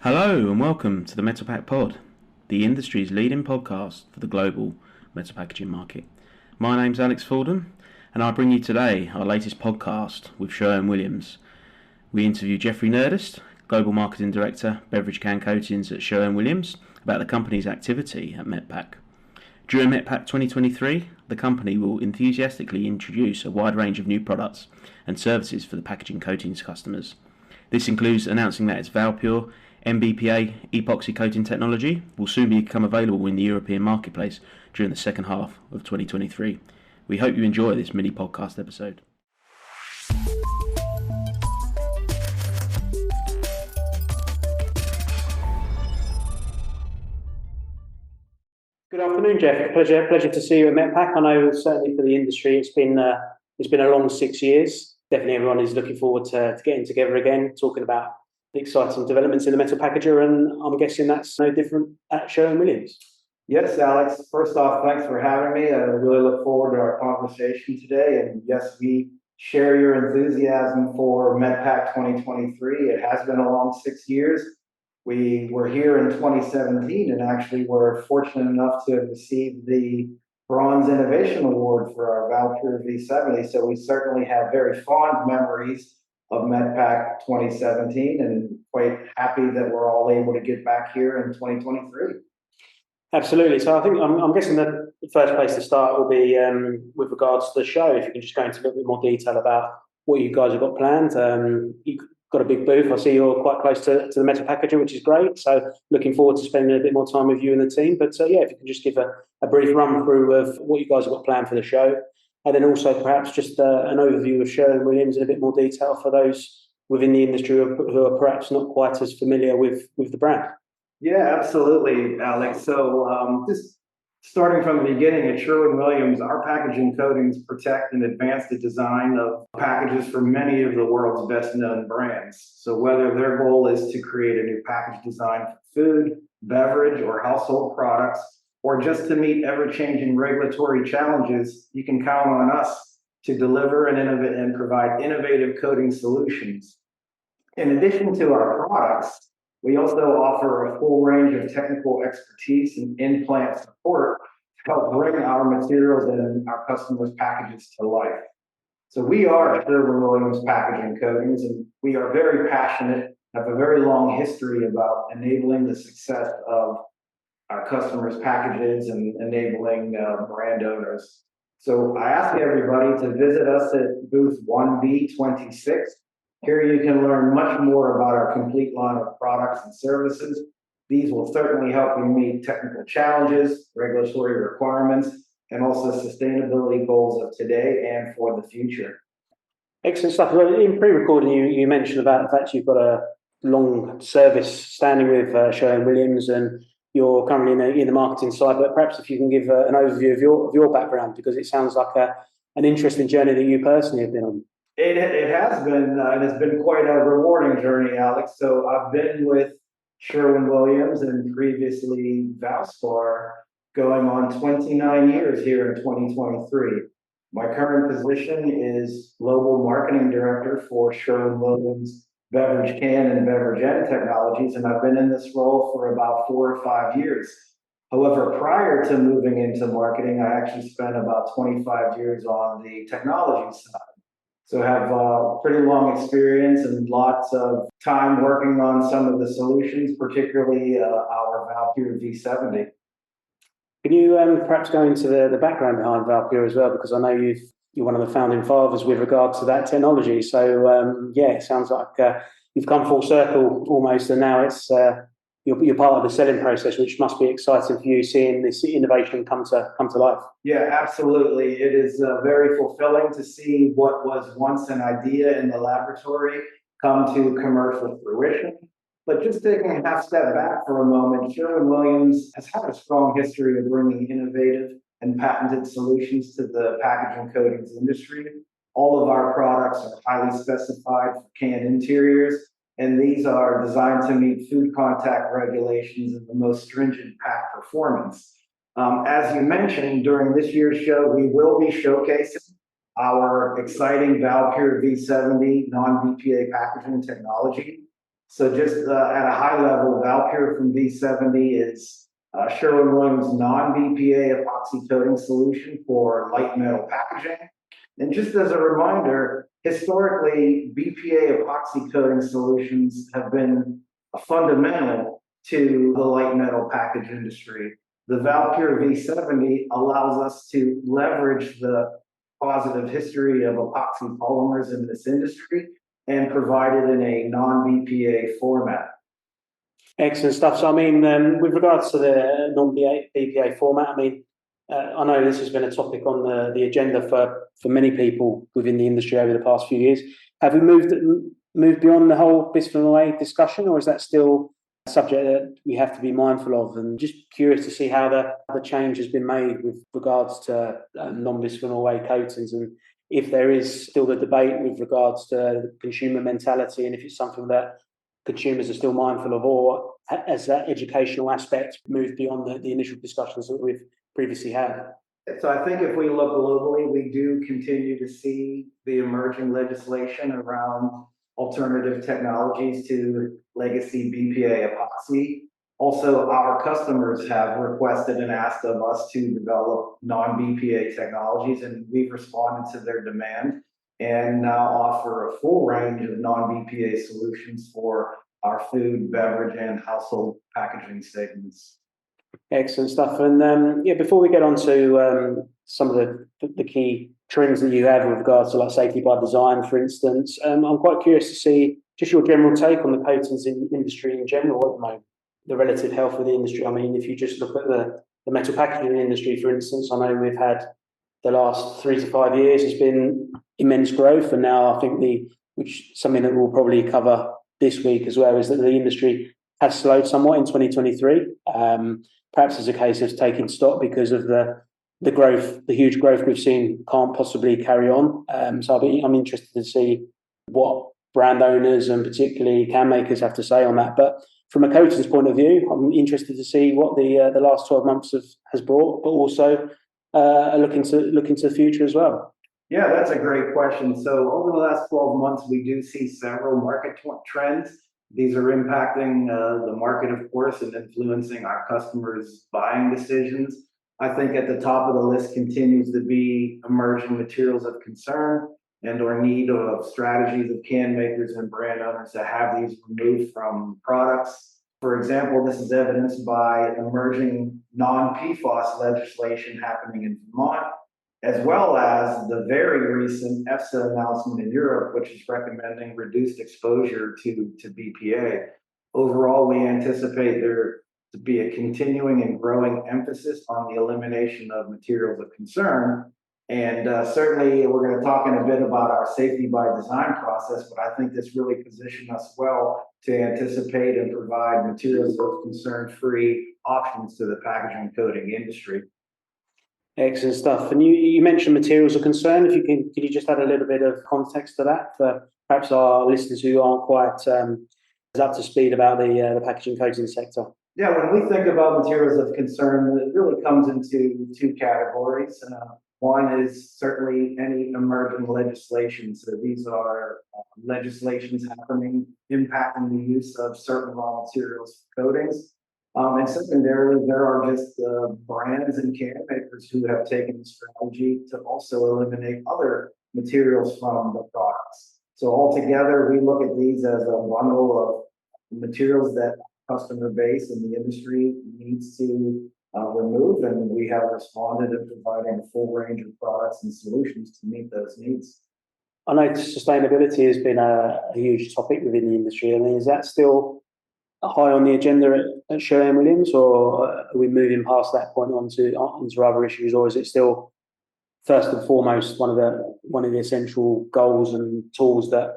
Hello and welcome to the Metpack Pod, the industry's leading podcast for the global metal packaging market. My name's Alex Fordham and I bring you today our latest podcast with Sherwin-Williams. We interview Jeff Niederst, Global Marketing Director, Beverage Can Coatings at Sherwin-Williams, about the company's activity at Metpack. During Metpack 2023, the company will enthusiastically introduce a wide range of new products and services for the packaging coatings customers. This includes announcing that its ValPure NBPA epoxy coating technology will soon become available in the European marketplace during the second half of 2023. We hope you enjoy this mini podcast episode. Good afternoon, Jeff. Pleasure to see you at Metpack. I know certainly for the industry, it's been a long 6 years. Definitely, everyone is looking forward to getting together again, talking about the exciting developments in the metal packager, and I'm guessing that's no different at Sherwin-Williams. Yes, Alex. First off, thanks for having me. I really look forward to our conversation today. And yes, we share your enthusiasm for Metpack 2023. It has been a long 6 years. We were here in 2017 and actually were fortunate enough to receive the Bronze Innovation Award for our ValPure V70. So we certainly have very fond memories of Metpack 2017 and quite happy that we're all able to get back here in 2023. Absolutely. So I think I'm guessing that the first place to start will be with regards to the show. If you can just go into a little bit more detail about what you guys have got planned. You've got a big booth. I see you're quite close to the metal packaging, which is great. So looking forward to spending a bit more time with you and the team. But if you can just give a brief run through of what you guys have got planned for the show. And then also perhaps just an overview of Sherwin-Williams in a bit more detail for those within the industry who are perhaps not quite as familiar with the brand. Yeah, absolutely, Alex. So just starting from the beginning at Sherwin-Williams, our packaging coatings protect and advance the design of packages for many of the world's best-known brands. So whether their goal is to create a new package design for food, beverage, or household products, or just to meet ever-changing regulatory challenges, you can count on us to deliver and innovate and provide innovative coating solutions. In addition to our products, we also offer a full range of technical expertise and in-plant support to help bring our materials and our customers' packages to life. So we are Sherwin-Williams Packaging Coatings, and we are very passionate, have a very long history about enabling the success of our customers' packages and enabling brand owners. So I ask everybody to visit us at booth 1B26. Here you can learn much more about our complete line of products and services. These will certainly help you meet technical challenges, regulatory requirements, and also sustainability goals of today and for the future. Excellent stuff. In pre-recording, you mentioned about the fact you've got a long service standing with Sherwin-Williams and you're currently in the marketing side, but perhaps if you can give an overview of your background, because it sounds like an interesting journey that you personally have been on. It has been, and it's been quite a rewarding journey, Alex. So I've been with Sherwin-Williams and previously Valspar going on 29 years here in 2023. My current position is Global Marketing Director for Sherwin-Williams Beverage Can and Beverage End Technologies, and I've been in this role for about 4 or 5 years. However, prior to moving into marketing, I actually spent about 25 years on the technology side. So I have pretty long experience and lots of time working on some of the solutions, particularly our ValPure V70. Can you perhaps go into the background behind ValPure as well? Because I know you're one of the founding fathers with regard to that technology. So it sounds like you've come full circle almost, and now it's you're part of the selling process, which must be exciting for you, seeing this innovation come to life. Yeah, absolutely. It is very fulfilling to see what was once an idea in the laboratory come to commercial fruition. But just taking a half step back for a moment, Sherwin-Williams has had a strong history of bringing innovative and patented solutions to the packaging coatings industry. All of our products are highly specified for can interiors, and these are designed to meet food contact regulations and the most stringent pack performance. As you mentioned, during this year's show, we will be showcasing our exciting ValPure V70 non-BPA packaging technology. So just at a high level, ValPure from V70 is Sherwin-Williams non-BPA epoxy coating solution for light metal packaging. And just as a reminder, historically, BPA epoxy coating solutions have been fundamental to the light metal package industry. The ValPure V70 allows us to leverage the positive history of epoxy polymers in this industry and provide it in a non-BPA format. Excellent stuff. So, I mean, with regards to the non-BPA format, I mean, I know this has been a topic on the agenda for many people within the industry over the past few years. Have we moved beyond the whole bisphenol A discussion, or is that still a subject that we have to be mindful of? And just curious to see how the change has been made with regards to non-bisphenol A coatings, and if there is still the debate with regards to consumer mentality, and if it's something that consumers are still mindful of, or has that educational aspect moved beyond the initial discussions that we've previously had? So I think if we look globally, we do continue to see the emerging legislation around alternative technologies to legacy BPA epoxy. Also, our customers have requested and asked of us to develop non-BPA technologies, and we've responded to their demand and now offer a full range of non-BPA solutions for our food, beverage, and household packaging segments. Excellent stuff. And before we get on to some of the key trends that you have with regards to like safety by design, for instance, I'm quite curious to see just your general take on the coatings industry in general at the moment, the relative health of the industry. I mean, if you just look at the metal packaging industry, for instance, I know we've had the last 3 to 5 years has been immense growth, and now I think which something that we'll probably cover this week as well, is that the industry has slowed somewhat in 2023. Perhaps as a case of taking stock because of the growth, the huge growth we've seen can't possibly carry on. So I'm interested to see what brand owners and particularly can makers have to say on that. But from a coatings point of view, I'm interested to see what the last 12 months has brought, but also looking to the future as well. Yeah, that's a great question. So over the last 12 months, we do see several market trends. These are impacting the market, of course, and influencing our customers' buying decisions. I think at the top of the list continues to be emerging materials of concern and/or need of strategies of can makers and brand owners to have these removed from products. For example, this is evidenced by emerging non-PFAS legislation happening in Vermont, as well as the very recent EFSA announcement in Europe, which is recommending reduced exposure to BPA. Overall, we anticipate there to be a continuing and growing emphasis on the elimination of materials of concern. And certainly, we're going to talk in a bit about our safety by design process, but I think this really positions us well to anticipate and provide materials of concern-free options to the packaging coating industry. Excellent stuff. And you mentioned materials of concern. If you can you just add a little bit of context to that for perhaps our listeners who aren't quite as up to speed about the packaging coating sector? Yeah, when we think about materials of concern, it really comes into two categories. One is certainly any emerging legislation. So these are legislations happening, impacting the use of certain raw materials for coatings. And secondarily, there are just brands and can makers who have taken the strategy to also eliminate other materials from the products. So altogether, we look at these as a bundle of materials that customer base and the industry needs to remove, and we have responded in providing a full range of products and solutions to meet those needs. I know sustainability has been a huge topic within the industry. I mean, is that still high on the agenda at Sherwin-Williams, or are we moving past that point onto other issues, or is it still first and foremost one of the essential goals and tools that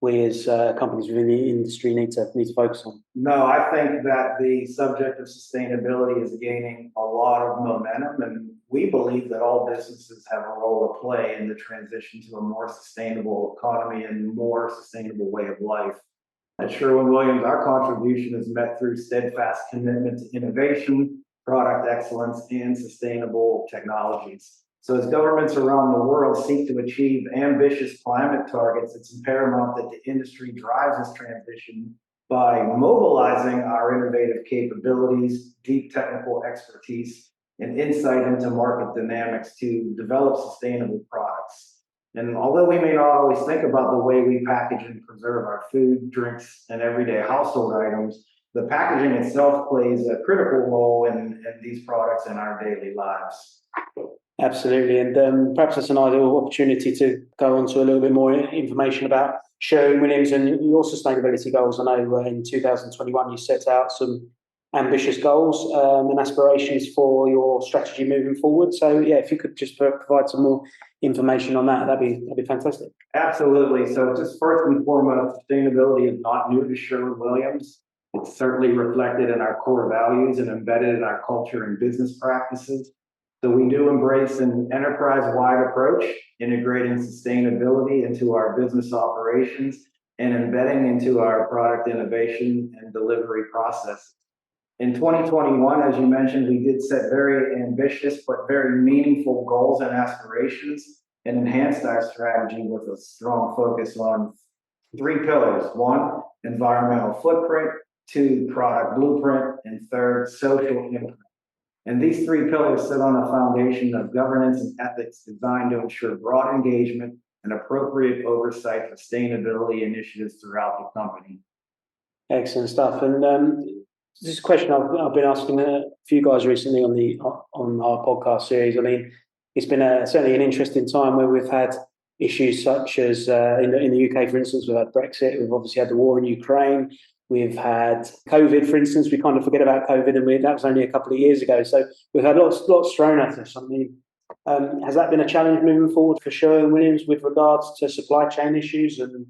we as companies within the industry need to focus on? No, I think that the subject of sustainability is gaining a lot of momentum, and we believe that all businesses have a role to play in the transition to a more sustainable economy and more sustainable way of life. At Sherwin-Williams, our contribution is met through steadfast commitment to innovation, product excellence, and sustainable technologies. So as governments around the world seek to achieve ambitious climate targets, it's paramount that the industry drives this transition by mobilizing our innovative capabilities, deep technical expertise, and insight into market dynamics to develop sustainable products. And although we may not always think about the way we package and preserve our food, drinks, and everyday household items, the packaging itself plays a critical role in these products in our daily lives. Absolutely, and perhaps that's an ideal opportunity to go on to a little bit more information about Sherwin-Williams and your sustainability goals. I know in 2021 you set out some ambitious goals and aspirations for your strategy moving forward. So yeah, if you could just provide some more information on that, that'd be fantastic. Absolutely. So just first and foremost, sustainability is not new to Sherwin-Williams. It's certainly reflected in our core values and embedded in our culture and business practices. So we do embrace an enterprise-wide approach, integrating sustainability into our business operations and embedding into our product innovation and delivery process. In 2021, as you mentioned, we did set very ambitious but very meaningful goals and aspirations and enhanced our strategy with a strong focus on 3 pillars. 1, environmental footprint, 2, product blueprint, and 3, social impact. And these 3 pillars sit on a foundation of governance and ethics designed to ensure broad engagement and appropriate oversight for sustainability initiatives throughout the company. Excellent stuff. And this is a question I've been asking a few guys recently on our podcast series. I mean, it's been certainly an interesting time where we've had issues such as in the UK, for instance, we've had Brexit, we've obviously had the war in Ukraine. We've had COVID, for instance. We kind of forget about COVID, and that was only a couple of years ago. So we've had lots thrown at us. I mean, has that been a challenge moving forward for Sherwin-Williams with regards to supply chain issues and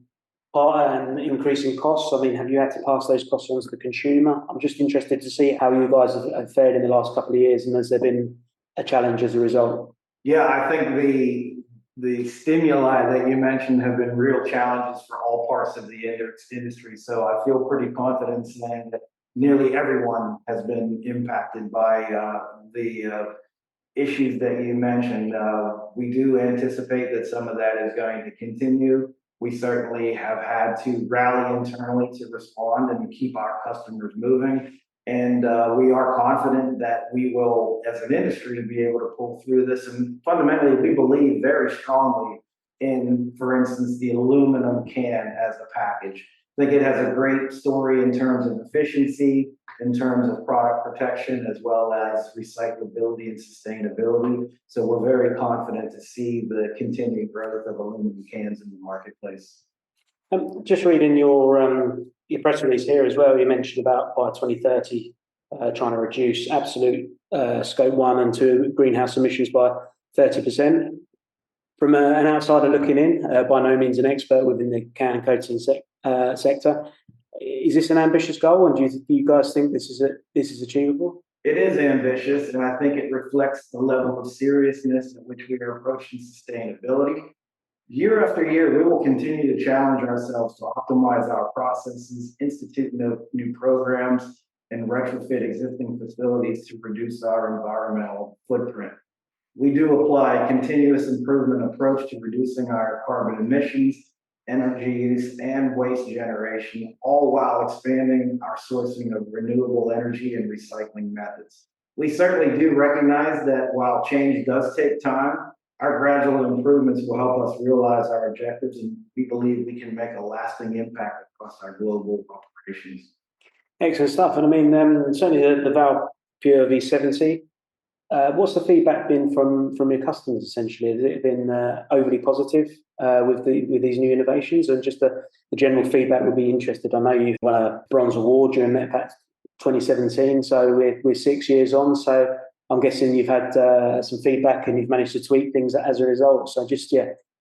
increasing costs? I mean, have you had to pass those costs on to the consumer? I'm just interested to see how you guys have fared in the last couple of years, and has there been a challenge as a result? Yeah, I think the stimuli that you mentioned have been real challenges for all parts of the industry. So I feel pretty confident saying that nearly everyone has been impacted by the issues that you mentioned. We do anticipate that some of that is going to continue. We certainly have had to rally internally to respond and keep our customers moving. And we are confident that we will, as an industry, be able to pull through this. And fundamentally, we believe very strongly in, for instance, the aluminum can as a package. I think it has a great story in terms of efficiency, in terms of product protection, as well as recyclability and sustainability. So we're very confident to see the continued growth of aluminum cans in the marketplace. Just reading your press release here as well, you mentioned about by 2030 trying to reduce absolute scope 1 and 2 greenhouse emissions by 30%. From an outsider looking in, by no means an expert within the can and coating sector, is this an ambitious goal, and do you guys think this is achievable? It is ambitious, and I think it reflects the level of seriousness at which we are approaching sustainability. Year after year, we will continue to challenge ourselves to optimize our processes, institute new programs, and retrofit existing facilities to reduce our environmental footprint. We do apply a continuous improvement approach to reducing our carbon emissions, energy use, and waste generation, all while expanding our sourcing of renewable energy and recycling methods. We certainly do recognize that while change does take time, our gradual improvements will help us realize our objectives, and we believe we can make a lasting impact across our global operations. Excellent stuff. And I mean, certainly the ValPure V70, what's the feedback been from your customers, essentially? Has it been overly positive with these new innovations? And just the general feedback would be interested. I know you've won a bronze award during Metpack 2017, so we're 6 years on. So I'm guessing you've had some feedback and you've managed to tweak things as a result. So just,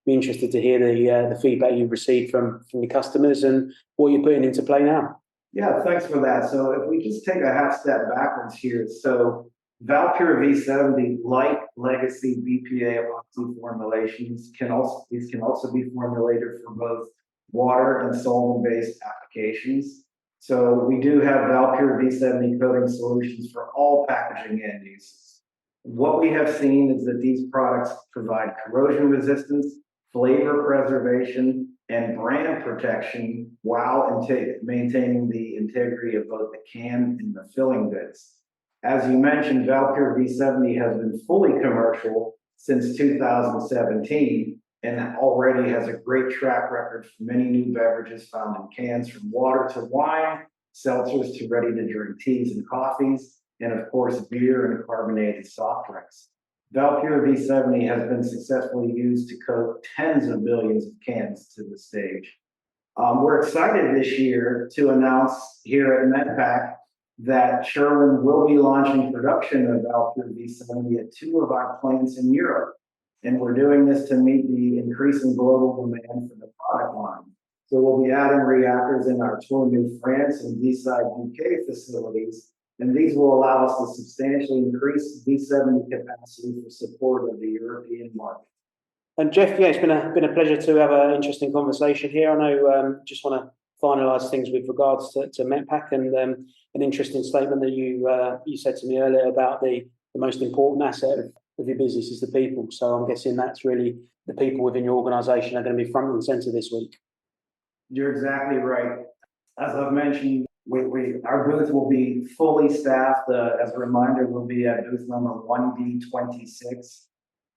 be interested to hear the feedback you've received from your customers and what you're putting into play now. Yeah, thanks for that. So if we just take a half step backwards here, so ValPure V70, like legacy BPA epoxy formulations, can also be formulated for both water and solvent-based applications. So we do have ValPure V70 coating solutions for all packaging end uses. What we have seen is that these products provide corrosion resistance, flavor preservation, and brand protection while maintaining the integrity of both the can and the filling goods. As you mentioned, ValPure V70 has been fully commercial since 2017 and already has a great track record for many new beverages found in cans, from water to wine, seltzers to ready-to-drink teas and coffees, and of course, beer and carbonated soft drinks. ValPure V70 has been successfully used to coat tens of billions of cans to this stage. We're excited this year to announce here at Metpack that Sherwin will be launching production of ValPure V70 at 2 of our plants in Europe. And we're doing this to meet the increasing global demand for the product line. So we'll be adding reactors in our Tournai, France and Deeside, UK facilities. And these will allow us to substantially increase V70 capacity for support of the European market. And Jeff, yeah, it's been a pleasure to have an interesting conversation here. I know just want to finalise things with regards to Metpack, and an interesting statement that you said to me earlier about the most important asset of your business is the people. So I'm guessing that's really the people within your organisation are going to be front and centre this week. You're exactly right. As I've mentioned, our booth will be fully staffed. As a reminder, we'll be at booth number 1B26.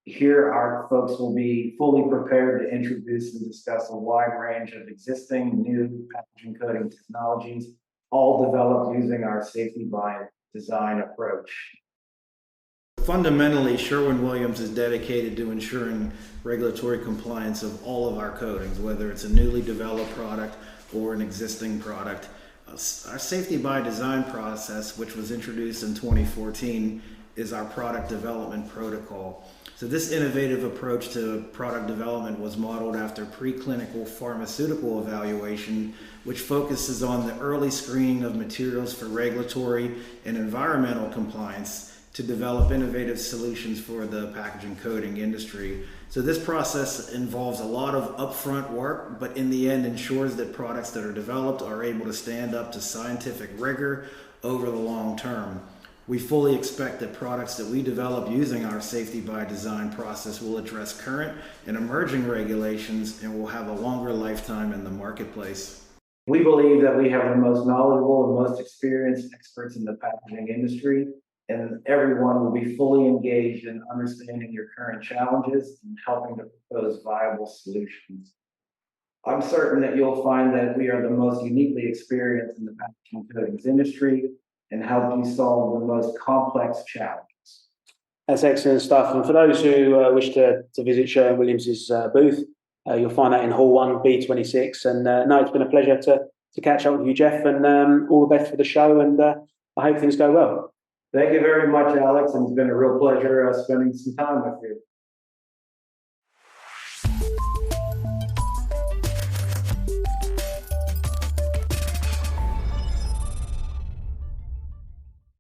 Here, our folks will be fully prepared to introduce and discuss a wide range of existing new packaging coating technologies, all developed using our safety by design approach. Fundamentally, Sherwin-Williams is dedicated to ensuring regulatory compliance of all of our coatings, whether it's a newly developed product or an existing product. Our safety by design process, which was introduced in 2014, is our product development protocol. So this innovative approach to product development was modeled after preclinical pharmaceutical evaluation, which focuses on the early screening of materials for regulatory and environmental compliance to develop innovative solutions for the packaging coating industry. So this process involves a lot of upfront work, but in the end ensures that products that are developed are able to stand up to scientific rigor over the long term. We fully expect that products that we develop using our safety by design process will address current and emerging regulations and will have a longer lifetime in the marketplace. We believe that we have the most knowledgeable and most experienced experts in the packaging industry, and everyone will be fully engaged in understanding your current challenges and helping to propose viable solutions. I'm certain that you'll find that we are the most uniquely experienced in the packaging coatings industry and help you solve the most complex challenges. That's excellent stuff. And for those who wish to visit Sherwin-Williams' booth, you'll find that in Hall 1B26. And no, it's been a pleasure to catch up with you, Jeff, and all the best for the show. And I hope things go well. Thank you very much, Alex. And it's been a real pleasure spending some time with you.